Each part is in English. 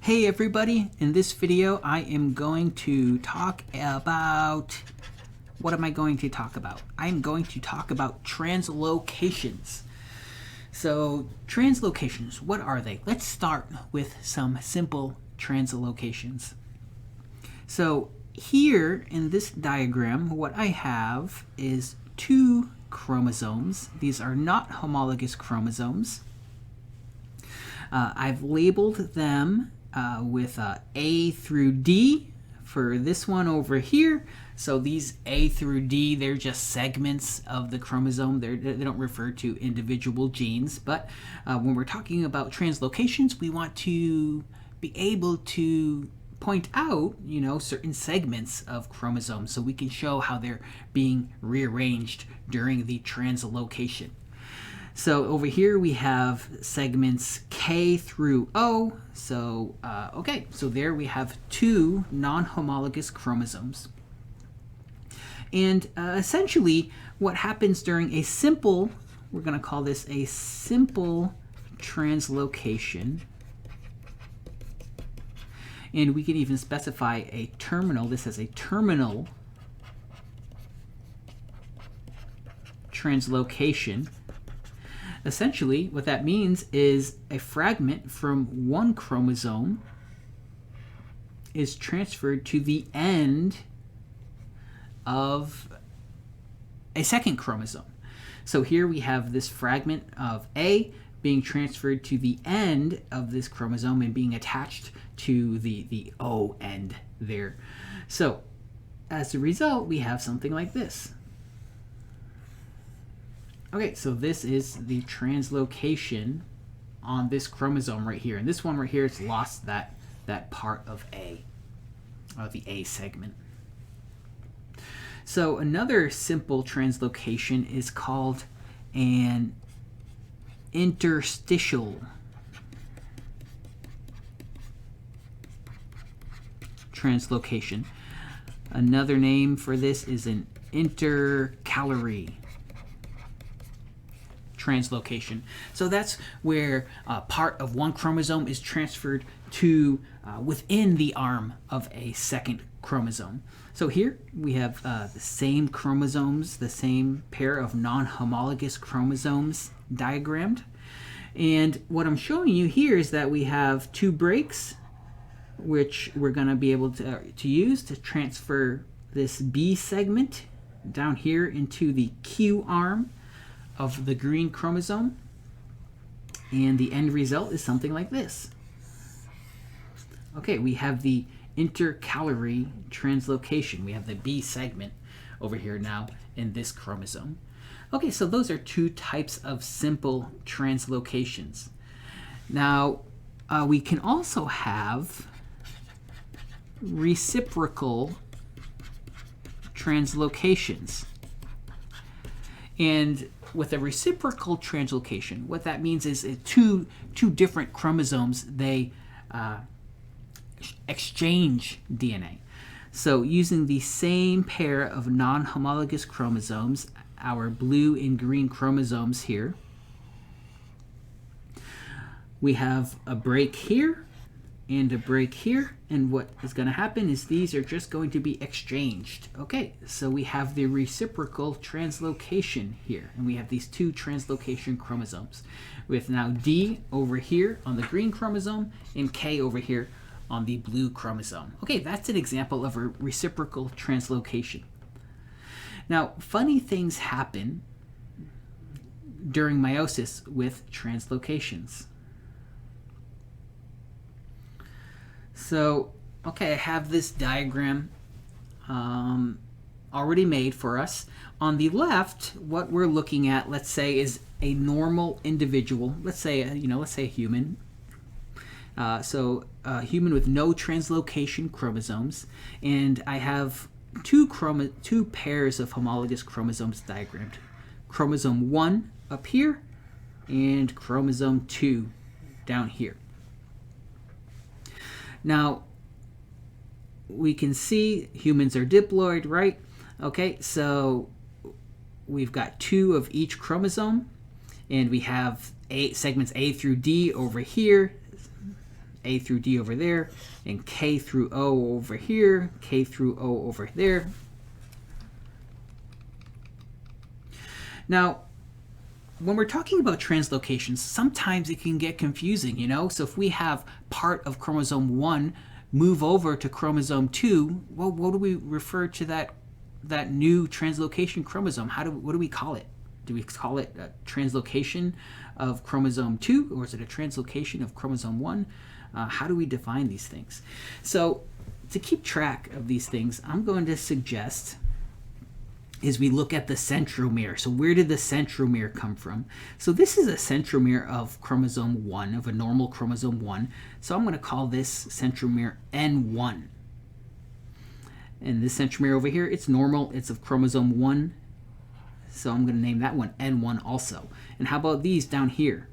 Hey everybody, in this video I am going to talk about, what am I going to talk about? I'm going to talk about translocations. So translocations, what are they? Let's start with some simple translocations. So here in this diagram, what I have is two chromosomes. These are not homologous chromosomes. I've labeled them with A through D for this one over here. So these A through D, they're just segments of the chromosome. They don't refer to individual genes. But when we're talking about translocations, we want to be able to point out, certain segments of chromosomes so we can show how they're being rearranged during the translocation. So over here we have segments K through O. So, so there we have two non-homologous chromosomes. And essentially what happens during a simple, we're going to call this a simple translocation. And we can even specify a terminal. This is a terminal translocation. Essentially, what that means is a fragment from one chromosome is transferred to the end of a second chromosome. So here we have this fragment of A being transferred to the end of this chromosome and being attached to the O end there. So as a result, we have something like this. Okay, so this is the translocation on this chromosome right here. And this one right here, it's lost that part of A, the A segment. So another simple translocation is called an interstitial translocation. Another name for this is an intercalary translocation. So that's where part of one chromosome is transferred to within the arm of a second chromosome. So here we have the same chromosomes, the same pair of non-homologous chromosomes diagrammed. And what I'm showing you here is that we have two breaks, which we're going to be able to use to transfer this B segment down here into the Q arm of the green chromosome, and the end result is something like this. Okay, we have the intercalary translocation. We have the B segment over here now in this chromosome. Okay, so those are two types of simple translocations. Now, we can also have reciprocal translocations. And with a reciprocal translocation, what that means is two different chromosomes, they exchange DNA. So using the same pair of non-homologous chromosomes, our blue and green chromosomes here, we have a break here and a break here, and what is going to happen is these are just going to be exchanged. Okay, so we have the reciprocal translocation here, and we have these two translocation chromosomes with now D over here on the green chromosome and K over here on the blue chromosome. Okay, that's an example of a reciprocal translocation. Now, funny things happen during meiosis with translocations. So, okay, I have this diagram already made for us. On the left, what we're looking at, let's say, is a normal individual. Let's say, let's say a human. So a human with no translocation chromosomes, and I have two pairs of homologous chromosomes diagrammed. Chromosome 1 up here, and chromosome 2 down here. Now, we can see humans are diploid, right? Okay, so we've got two of each chromosome, and we have segments A through D over here, A through D over there, and K through O over here, K through O over there. Now, when we're talking about translocations, sometimes it can get confusing, you know? So if we have part of chromosome 1 move over to chromosome 2, well, what do we refer to that new translocation chromosome? What do we call it? Do we call it a translocation of chromosome 2, or is it a translocation of chromosome 1? How do we define these things? So to keep track of these things, I'm going to suggest is we look at the centromere. So where did the centromere come from? So this is a centromere of chromosome 1, of a normal chromosome 1. So I'm going to call this centromere N1. And this centromere over here, it's normal. It's of chromosome 1. So I'm going to name that one N1 also. And how about these down here?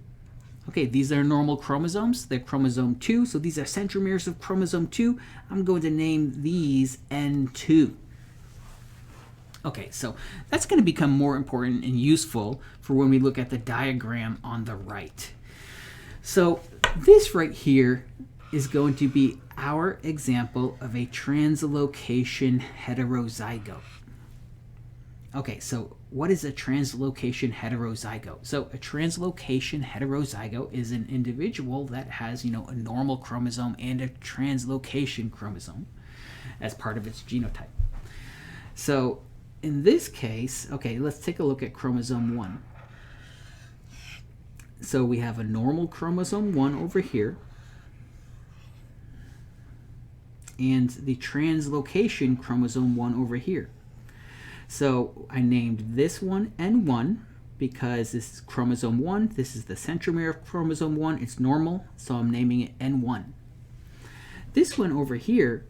Okay, these are normal chromosomes. They're chromosome 2. So these are centromeres of chromosome 2. I'm going to name these N2. Okay, so that's going to become more important and useful for when we look at the diagram on the right. So this right here is going to be our example of a translocation heterozygote. Okay, so what is a translocation heterozygote? So a translocation heterozygote is an individual that has, a normal chromosome and a translocation chromosome as part of its genotype. So in this case, okay, let's take a look at chromosome 1. So we have a normal chromosome 1 over here, and the translocation chromosome 1 over here. So I named this one N1 because this is chromosome 1. This is the centromere of chromosome 1. It's normal, so I'm naming it N1. This one over here,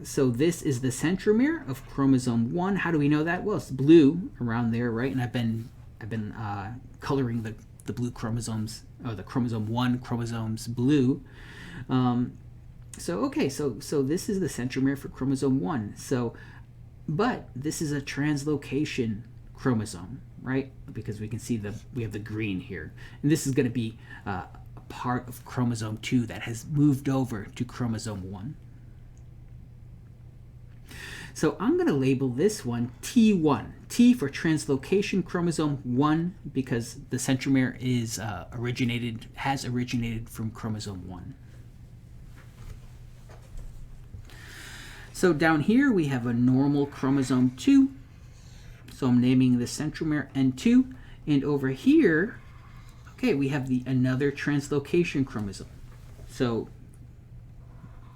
so this is the centromere of chromosome 1. How do we know that? Well, it's blue around there, right? And I've been coloring the blue chromosomes, or the chromosome 1 chromosomes blue. So this is the centromere for chromosome 1. But this is a translocation chromosome, right? Because we can see we have the green here. And this is going to be a part of chromosome 2 that has moved over to chromosome 1. So I'm going to label this one T1. T for translocation chromosome 1 because the centromere has originated from chromosome 1. So down here we have a normal chromosome 2. So I'm naming the centromere N2. And over here, okay, we have another translocation chromosome. So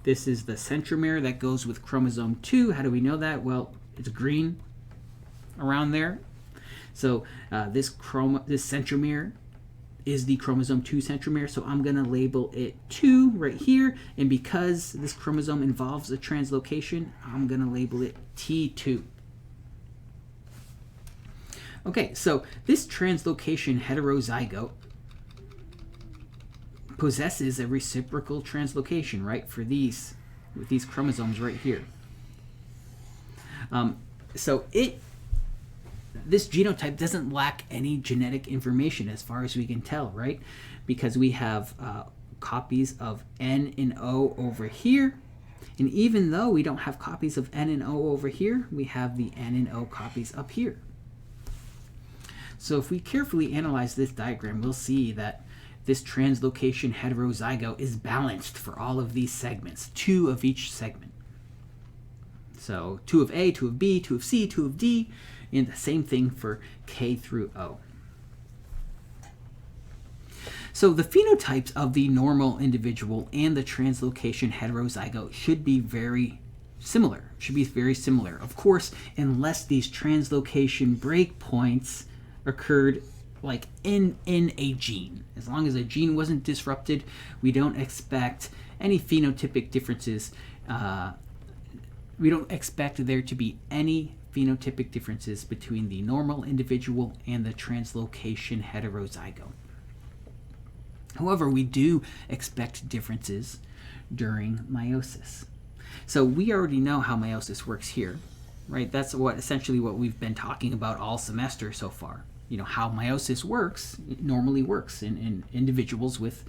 this is the centromere that goes with chromosome 2. How do we know that? Well, it's green around there. So this centromere is the chromosome 2 centromere, so I'm going to label it 2 right here. And because this chromosome involves a translocation, I'm going to label it T2. Okay, so this translocation heterozygote possesses a reciprocal translocation, right, with these chromosomes right here. This genotype doesn't lack any genetic information as far as we can tell, right? Because we have copies of N and O over here. And even though we don't have copies of N and O over here, we have the N and O copies up here. So if we carefully analyze this diagram, we'll see that this translocation heterozygote is balanced for all of these segments, 2 of each segment. So 2 of A, 2 of B, 2 of C, 2 of D, and the same thing for K through O. So the phenotypes of the normal individual and the translocation heterozygote should be very similar. Of course, unless these translocation breakpoints occurred like in a gene. As long as a gene wasn't disrupted, we don't expect any phenotypic differences. We don't expect there to be any phenotypic differences between the normal individual and the translocation heterozygote. However, we do expect differences during meiosis. So we already know how meiosis works here, right? That's essentially what we've been talking about all semester so far. how meiosis works, it normally works in individuals with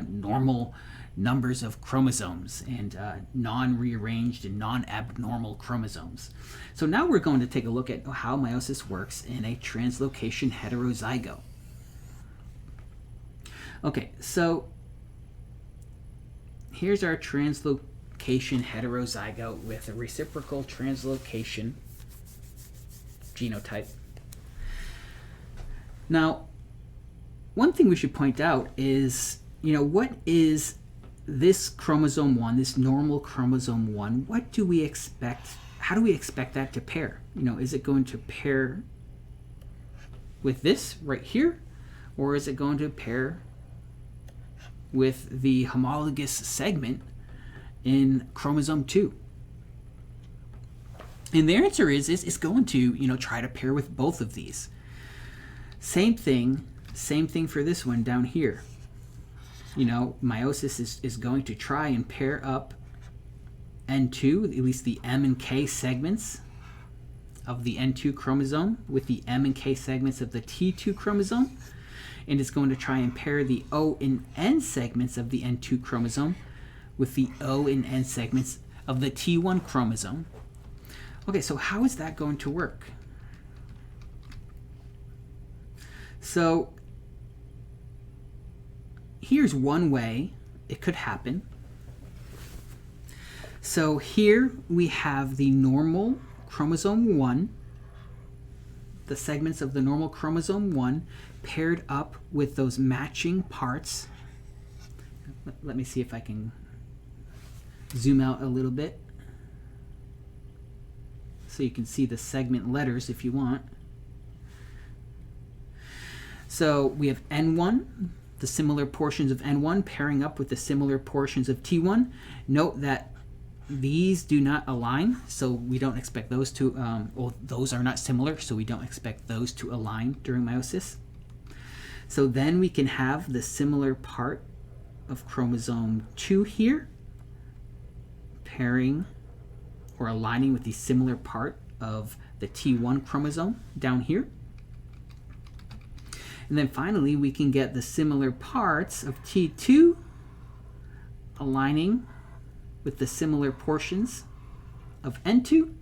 normal numbers of chromosomes and non-rearranged and non-abnormal chromosomes. So now we're going to take a look at how meiosis works in a translocation heterozygote. Okay, so here's our translocation heterozygote with a reciprocal translocation genotype. Now, one thing we should point out is, what is this chromosome 1, this normal chromosome 1, what do we expect, how do we expect that to pair? Is it going to pair with this right here, or is it going to pair with the homologous segment in chromosome 2? And the answer is it's going to, try to pair with both of these. Same thing for this one down here. Meiosis is going to try and pair up N2, at least the M and K segments of the N2 chromosome with the M and K segments of the T2 chromosome, and it's going to try and pair the O and N segments of the N2 chromosome with the O and N segments of the T1 chromosome. Okay, so how is that going to work? So here's one way it could happen. So here we have the normal chromosome 1, the segments of the normal chromosome 1 paired up with those matching parts. Let me see if I can zoom out a little bit so you can see the segment letters if you want. So we have N1, the similar portions of N1 pairing up with the similar portions of T1. Note that these do not align, so we don't expect those to, well, those are not similar, so we don't expect those to align during meiosis. So then we can have the similar part of chromosome 2 here, pairing or aligning with the similar part of the T1 chromosome down here. And then finally, we can get the similar parts of T2 aligning with the similar portions of N2.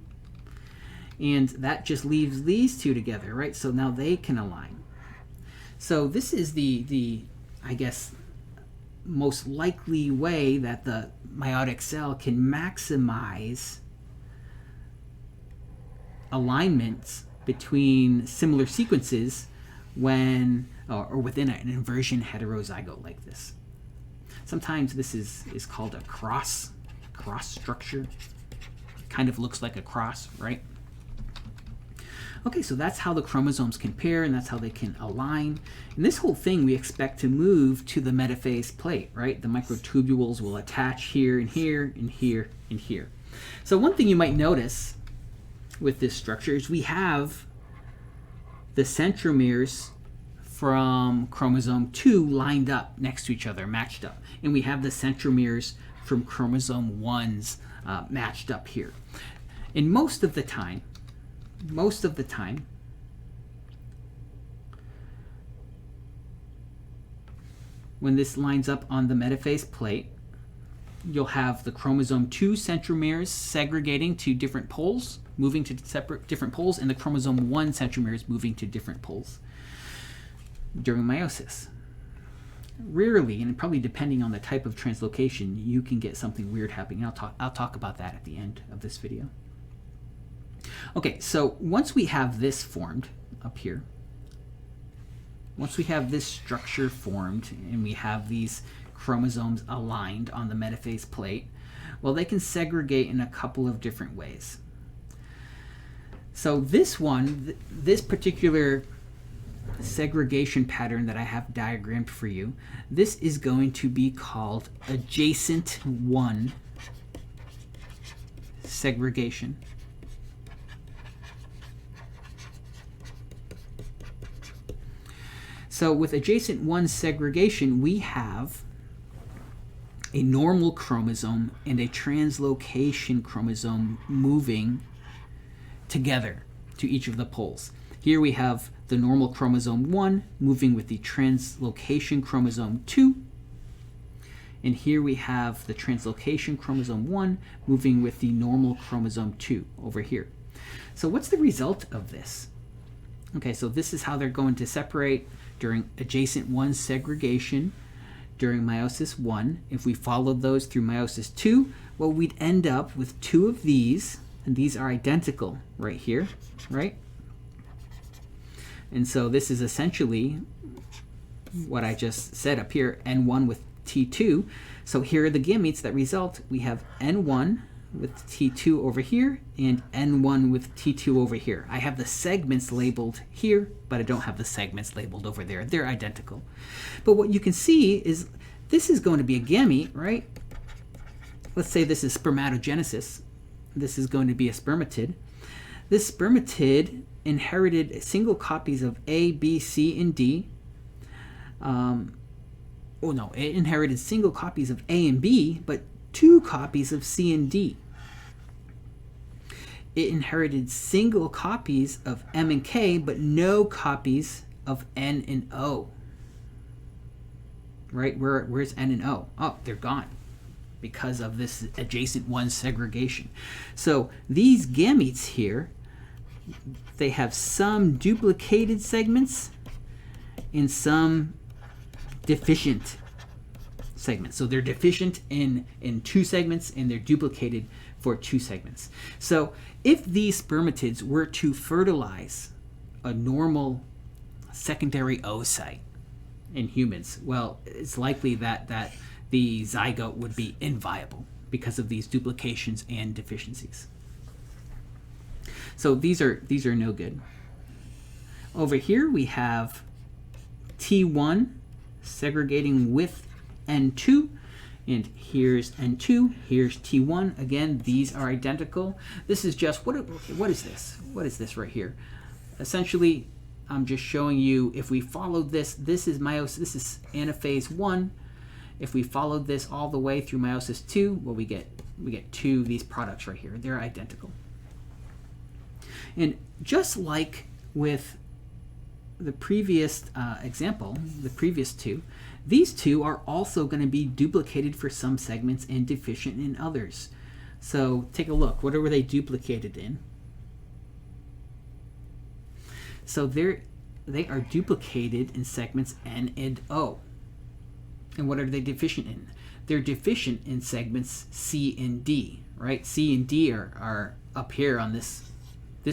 And that just leaves these two together, right? So now they can align. So this is the I guess, most likely way that the meiotic cell can maximize alignments between similar sequences when or within an inversion heterozygote like this. Sometimes this is called a cross structure. It kind of looks like a cross, right? Okay, so that's how the chromosomes can pair, and that's how they can align. And this whole thing we expect to move to the metaphase plate, right? The microtubules will attach here and here and here and here. So one thing you might notice with this structure is we have the centromeres from chromosome 2 lined up next to each other, matched up. And we have the centromeres from chromosome 1's matched up here. And most of the time, when this lines up on the metaphase plate, you'll have the chromosome 2 centromeres segregating to different poles, moving to different poles, and the chromosome 1 centromeres moving to different poles during meiosis. Rarely, and probably depending on the type of translocation, you can get something weird happening. I'll talk about that at the end of this video. Okay, so once we have this formed up here, once we have this structure formed and we have these chromosomes aligned on the metaphase plate, well, they can segregate in a couple of different ways. So this one, this particular segregation pattern that I have diagrammed for you, this is going to be called adjacent 1 segregation. So with adjacent 1 segregation, we have a normal chromosome and a translocation chromosome moving together to each of the poles. Here we have the normal chromosome 1 moving with the translocation chromosome 2. And here we have the translocation chromosome 1 moving with the normal chromosome 2 over here. So what's the result of this? Okay, so this is how they're going to separate during adjacent 1 segregation during meiosis 1. If we followed those through meiosis 2, well, we'd end up with 2 of these, and these are identical right here, right? And so this is essentially what I just said up here, N1 with T2. So here are the gametes that result. We have N1 with T2 over here and N1 with T2 over here. I have the segments labeled here, but I don't have the segments labeled over there. They're identical. But what you can see is this is going to be a gamete, right? Let's say this is spermatogenesis. This is going to be a spermatid. This spermatid inherited single copies of A, B, C, and D. It inherited single copies of A and B, but 2 copies of C and D. It inherited single copies of M and K, but no copies of N and O. Right? Where's N and O? Oh, they're gone because of this adjacent 1 segregation. So these gametes here, they have some duplicated segments and some deficient segments. So they're deficient in 2 segments and they're duplicated for 2 segments. So if these spermatids were to fertilize a normal secondary oocyte in humans, well, it's likely that the zygote would be inviable because of these duplications and deficiencies. So these are no good. Over here we have T1 segregating with N2, and here's N2, here's T1. Again, these are identical. This is just, what is this? What is this right here? Essentially, I'm just showing you, if we followed this is meiosis, this is anaphase 1. If we followed this all the way through meiosis 2, well, we get 2 of these products right here. They're identical. And just like with the previous example, the previous 2, these 2 are also going to be duplicated for some segments and deficient in others. So take a look. What were they duplicated in? So they are duplicated in segments N and O. And what are they deficient in? They're deficient in segments C and D, right? C and D are up here on this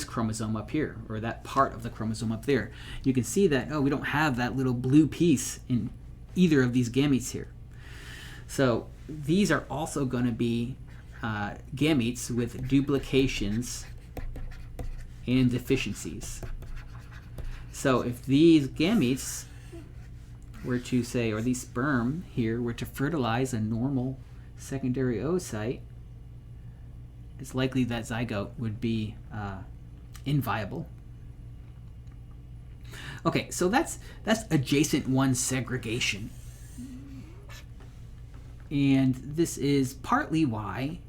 chromosome up here, or that part of the chromosome up there. You can see that, we don't have that little blue piece in either of these gametes here. So these are also going to be gametes with duplications and deficiencies. So if these gametes were to say, or these sperm here were to fertilize a normal secondary oocyte, it's likely that zygote would be inviable. Okay, so that's adjacent 1 segregation. And this is partly why,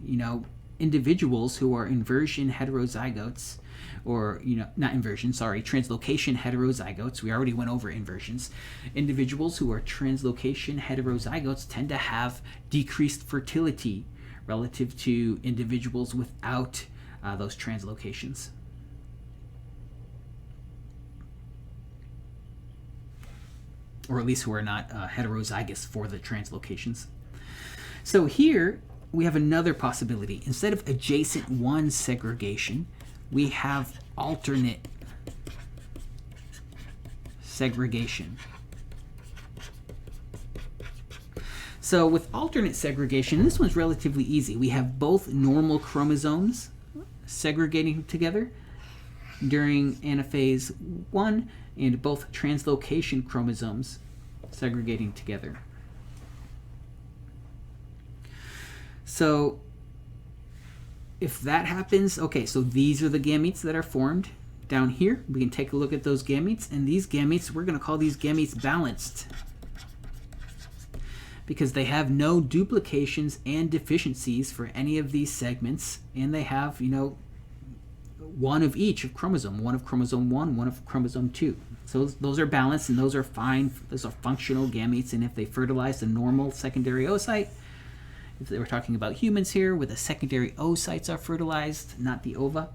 individuals who are inversion heterozygotes, or, not inversion, sorry, translocation heterozygotes, we already went over inversions. Individuals who are translocation heterozygotes tend to have decreased fertility relative to individuals without those translocations. Or at least who are not heterozygous for the translocations. So here we have another possibility. Instead of adjacent 1 segregation, we have alternate segregation. So with alternate segregation, this one's relatively easy. We have both normal chromosomes segregating together during anaphase 1, and both translocation chromosomes segregating together. So if that happens, okay, so these are the gametes that are formed down here. We can take a look at those gametes, and these gametes, we're going to call these gametes balanced because they have no duplications and deficiencies for any of these segments, and they have, one of each of chromosome, one of chromosome 1, one of chromosome 2. So those are balanced, and those are fine. Those are functional gametes, and if they fertilize the normal secondary oocyte, if they were talking about humans here, where the secondary oocytes are fertilized, not the ova,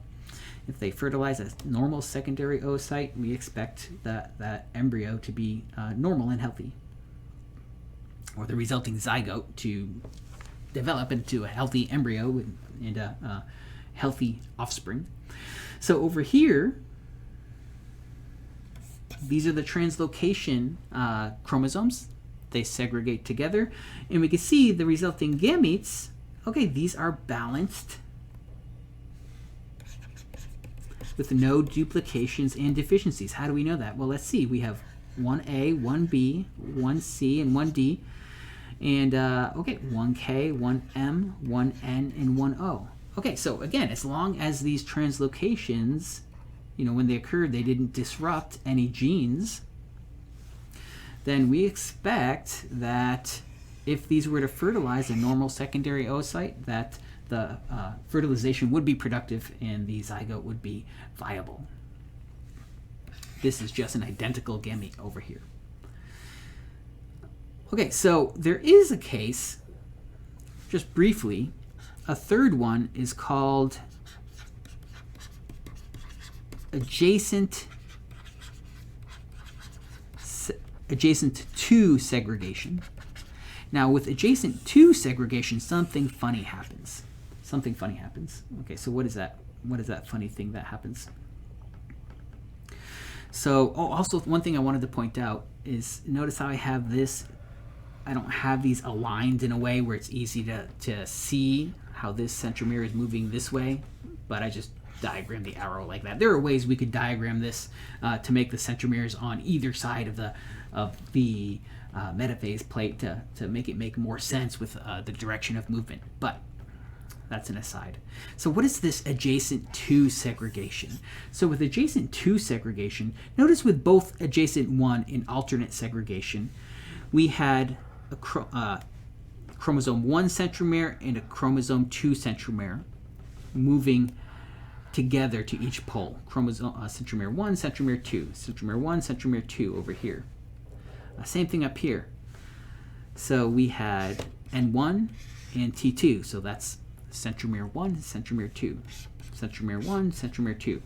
if they fertilize a normal secondary oocyte, we expect that embryo to be normal and healthy, or the resulting zygote to develop into a healthy embryo and a healthy offspring. So over here, these are the translocation chromosomes. They segregate together, and we can see the resulting gametes. Okay, these are balanced with no duplications and deficiencies. How do we know that? Well, let's see. We have 1A, 1B, 1C, and 1D. And, okay, 1K, 1M, 1N, and 1O. Okay, so again, as long as these translocations, when they occurred, they didn't disrupt any genes, then we expect that if these were to fertilize a normal secondary oocyte, that the fertilization would be productive and the zygote would be viable. This is just an identical gamete over here. Okay, so there is a case, just briefly, a third one is called adjacent to segregation. Now, with adjacent to segregation, something funny happens. Something funny happens. Okay, so what is that? What is that funny thing that happens? So, also one thing I wanted to point out is, notice how I have this. I don't have these aligned in a way where it's easy to see how this centromere is moving this way, but I just diagram the arrow like that. There are ways we could diagram this to make the centromeres on either side of the metaphase plate to make it make more sense with the direction of movement, but that's an aside. So what is this adjacent to segregation? So with adjacent to segregation, notice with both adjacent 1 and alternate segregation, we had a chromosome 1 centromere and a chromosome 2 centromere moving together to each pole. Chromosome centromere 1, centromere 2, centromere 1, centromere 2 over here. Same thing up here. So we had N1 and T2. So that's centromere 1, centromere 2, centromere 1, centromere 2.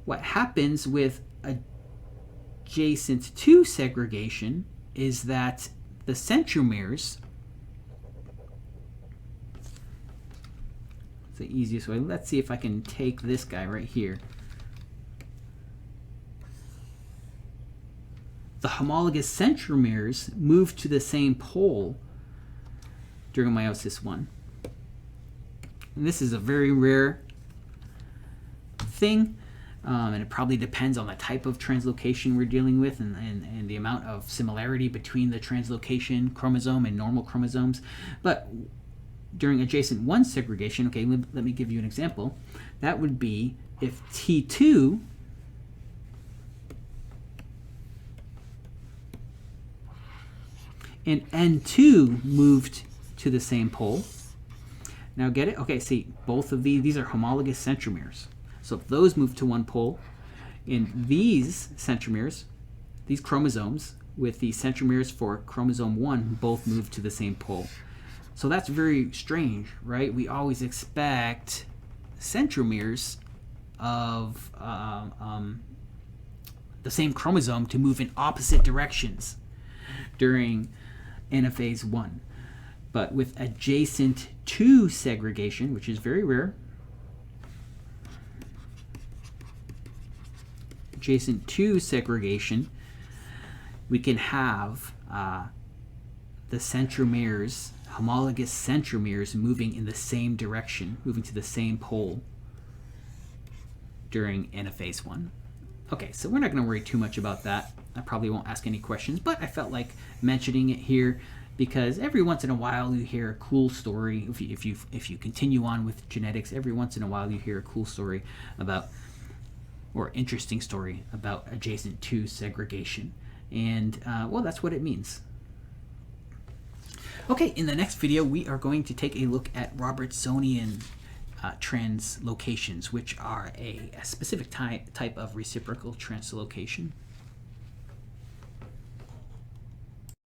What happens with adjacent to segregation is that the centromeres, it's the easiest way. Let's see if I can take this guy right here. The homologous centromeres move to the same pole during meiosis 1. And this is a very rare thing, and it probably depends on the type of translocation we're dealing with and the amount of similarity between the translocation chromosome and normal chromosomes. But during adjacent 1 segregation, okay, let me give you an example. That would be if T2 and N2 moved to the same pole. Now get it? Okay, see, both of these are homologous centromeres. So if those move to one pole, and these centromeres, these chromosomes with the centromeres for chromosome 1 both move to the same pole. So that's very strange, right? We always expect centromeres of the same chromosome to move in opposite directions during anaphase 1. But with adjacent to segregation, which is very rare, adjacent to segregation, we can have the centromeres, homologous centromeres, moving in the same direction, moving to the same pole during anaphase 1. Okay, so we're not going to worry too much about that. I probably won't ask any questions, but I felt like mentioning it here because every once in a while you hear a cool story. If you continue on with genetics, every once in a while you hear a cool story about, or interesting story about adjacent to segregation. And, well, that's what it means. Okay, in the next video, we are going to take a look at Robertsonian translocations, which are a specific type of reciprocal translocation.